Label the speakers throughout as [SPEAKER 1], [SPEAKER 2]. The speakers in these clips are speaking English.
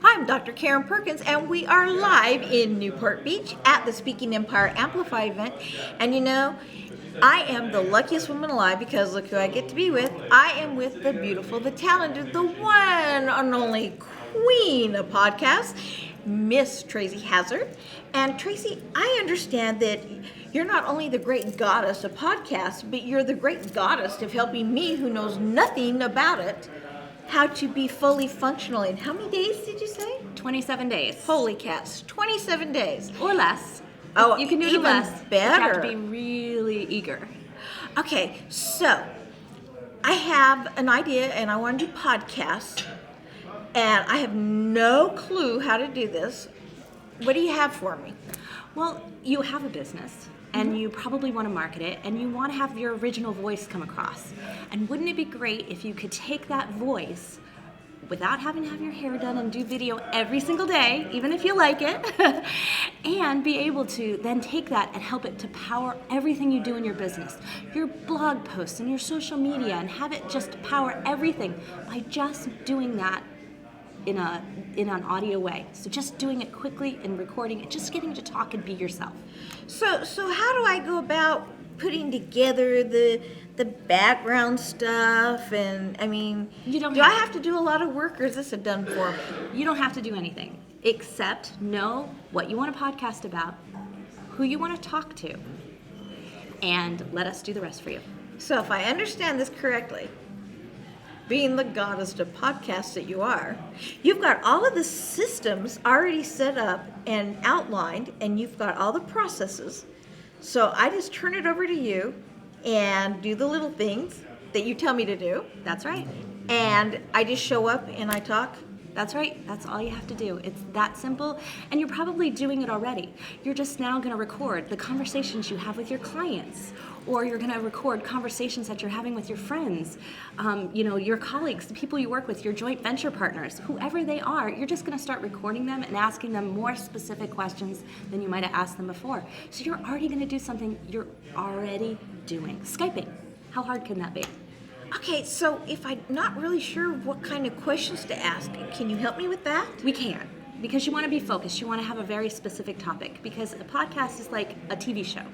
[SPEAKER 1] I'm Dr. Karen Perkins, and we are live in Newport Beach at the Speaking Empire Amplify event. And you know, I am the luckiest woman alive because look who I get to be with. I am with the beautiful, the talented, the one and only queen of podcasts, Miss Tracy Hazzard. And Tracy, I understand that you're not only the great goddess of podcasts, but you're the great goddess of helping me, who knows nothing about it, how to be fully functional in how many days did you say?
[SPEAKER 2] 27 days.
[SPEAKER 1] Holy cats, 27 days.
[SPEAKER 2] Or less.
[SPEAKER 1] Oh,
[SPEAKER 2] you can do it
[SPEAKER 1] even
[SPEAKER 2] less.
[SPEAKER 1] better.
[SPEAKER 2] But you have to be really eager.
[SPEAKER 1] Okay, so I have an idea and I want to do podcasts, and I have no clue how to do this. What do you have for me?
[SPEAKER 2] Well, you have a business, and you probably want to market it, and you want to have your original voice come across. And wouldn't it be great if you could take that voice without having to have your hair done and do video every single day, even if you like it, and be able to then take that and help it to power everything you do in your business, your blog posts and your social media, and have it just power everything by just doing that in an audio way. So just doing it quickly and recording it, just getting to talk and be yourself.
[SPEAKER 1] So how do I go about putting together the background stuff? And I mean, I have to do a lot of work, or is this a done for me?
[SPEAKER 2] You don't have to do anything except know what you want to podcast about, who you want to talk to, and let us do the rest for you.
[SPEAKER 1] So if I understand this correctly, being the goddess of podcasts that you are, you've got all of the systems already set up and outlined, and you've got all the processes. So I just turn it over to you and do the little things that you tell me to do.
[SPEAKER 2] That's right.
[SPEAKER 1] And I just show up and I talk.
[SPEAKER 2] That's right. That's all you have to do. It's that simple. And you're probably doing it already. You're just now going to record the conversations you have with your clients, or you're going to record conversations that you're having with your friends, your colleagues, the people you work with, your joint venture partners, whoever they are. You're just going to start recording them and asking them more specific questions than you might have asked them before. So you're already going to do something you're already doing. Skyping. How hard can that be?
[SPEAKER 1] Okay, so if I'm not really sure what kind of questions to ask, can you help me with that?
[SPEAKER 2] We can, because you want to be focused. You want to have a very specific topic, because a podcast is like a TV show.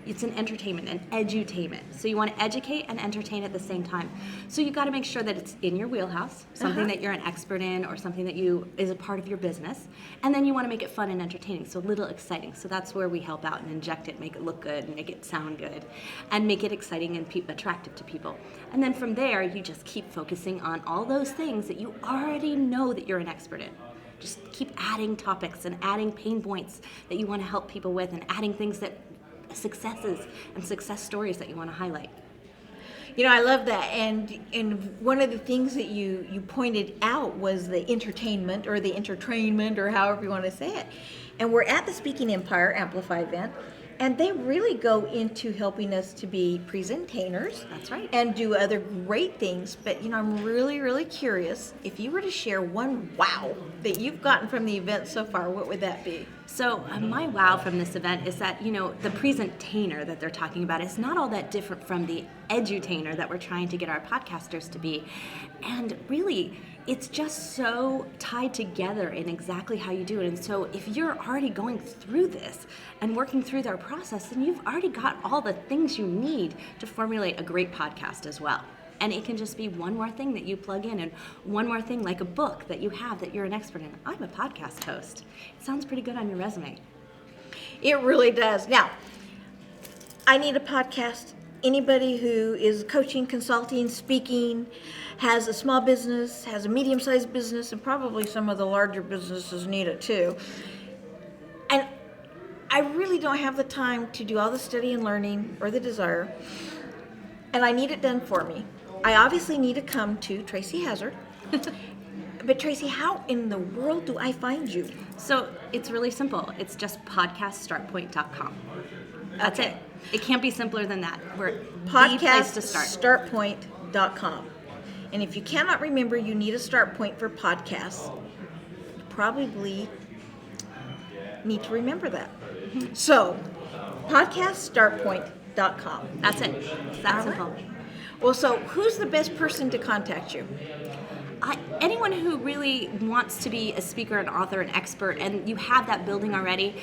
[SPEAKER 2] It's an entertainment, an edutainment. So you want to educate and entertain at the same time. So you got to make sure that it's in your wheelhouse, something that you're an expert in, or something that is a part of your business. And then you want to make it fun and entertaining, so a little exciting. So that's where we help out and inject it, make it look good, and make it sound good, and make it exciting and attractive to people. And then from there, you just keep focusing on all those things that you already know that you're an expert in. Just keep adding topics and adding pain points that you want to help people with, and adding things that successes and success stories that you want to highlight.
[SPEAKER 1] You know, I love that. And one of the things that you pointed out was the entertainment, or the entertainment, or however you want to say it. And we're at the Speaking Empire Amplify event, and they really go into helping us to be presentators.
[SPEAKER 2] That's right.
[SPEAKER 1] And do other great things. But, I'm really, really curious, if you were to share one wow that you've gotten from the event so far, what would that be?
[SPEAKER 2] So my wow from this event is that, the presentainer that they're talking about is not all that different from the edutainer that we're trying to get our podcasters to be. And really, it's just so tied together in exactly how you do it. And so if you're already going through this and working through their process, then you've already got all the things you need to formulate a great podcast as well. And it can just be one more thing that you plug in, and one more thing, like a book that you have that you're an expert in. I'm a podcast host. It sounds pretty good on your resume.
[SPEAKER 1] It really does. Now, I need a podcast. Anybody who is coaching, consulting, speaking, has a small business, has a medium-sized business, and probably some of the larger businesses need it too. And I really don't have the time to do all the study and learning, or the desire, and I need it done for me. I obviously need to come to Tracy Hazzard. But Tracy, how in the world do I find you?
[SPEAKER 2] So it's really simple. It's just podcaststartpoint.com. That's it. It can't be simpler than that. We're the place to start.
[SPEAKER 1] Podcaststartpoint.com. And if you cannot remember you need a start point for podcasts, you probably need to remember that. So, podcaststartpoint.com.
[SPEAKER 2] That's it. It's that simple.
[SPEAKER 1] Right. Well, so who's the best person to contact you?
[SPEAKER 2] Anyone who really wants to be a speaker, an author, an expert, and you have that building already,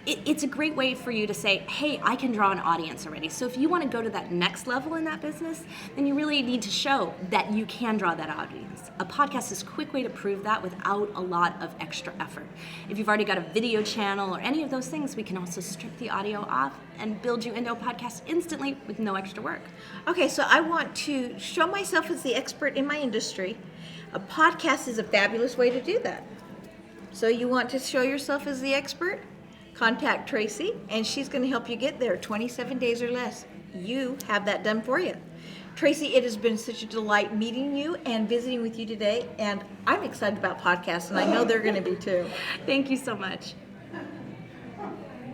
[SPEAKER 2] it's a great way for you to say, hey, I can draw an audience already. So if you want to go to that next level in that business, then you really need to show that you can draw that audience. A podcast is a quick way to prove that without a lot of extra effort. If you've already got a video channel or any of those things, we can also strip the audio off and build you into a podcast instantly with no extra work.
[SPEAKER 1] Okay, so I want to show myself as the expert in my industry. A podcast is a fabulous way to do that. So you want to show yourself as the expert? Contact Tracy, and she's going to help you get there. 27 days or less. You have that done for you. Tracy, it has been such a delight meeting you and visiting with you today, and I'm excited about podcasts, and I know they're going to be too.
[SPEAKER 2] Thank you so much.